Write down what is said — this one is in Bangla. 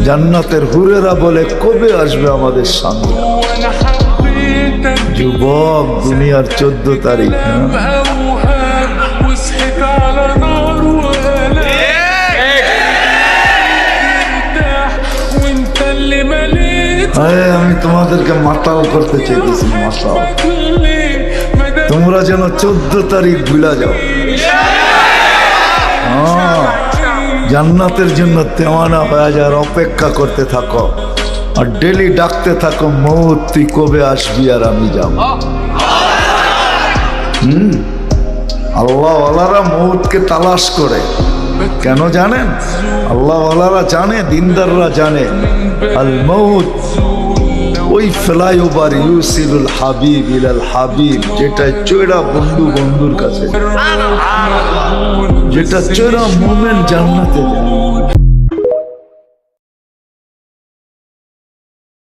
জান্নাতের হুরেরা বলে কবে আসবে আমাদের সামনে? যুবক, দুনিয়ার 14 তারিখ আমি তোমাদেরকে মাতাল করতে চাইতেছি, মাতাল। তোমরা যেন 14 তারিখ ভুলা যাও। জান্নাতের জন্য তেমানা হয়ে যাওয়ার অপেক্ষা করতে থাকো, আর ডেলি ডাকতে থাকো, মৌত তুই কবে আসবি আর আমি যাব। আল্লাহওয়ালারা মৌতকে তালাশ করে, কেন জানেন? আল্লাহওয়ালারা জানে, দিনদাররা জানে, আল মৌত ওই ফ্লাইওভার ইউসিলুল হাবিব ইলাল হাবিব, যেটা চৈরা বন্ধু বন্ধুর কাছে, যেটা চৈরা মোমেন জান্নাতে যায়।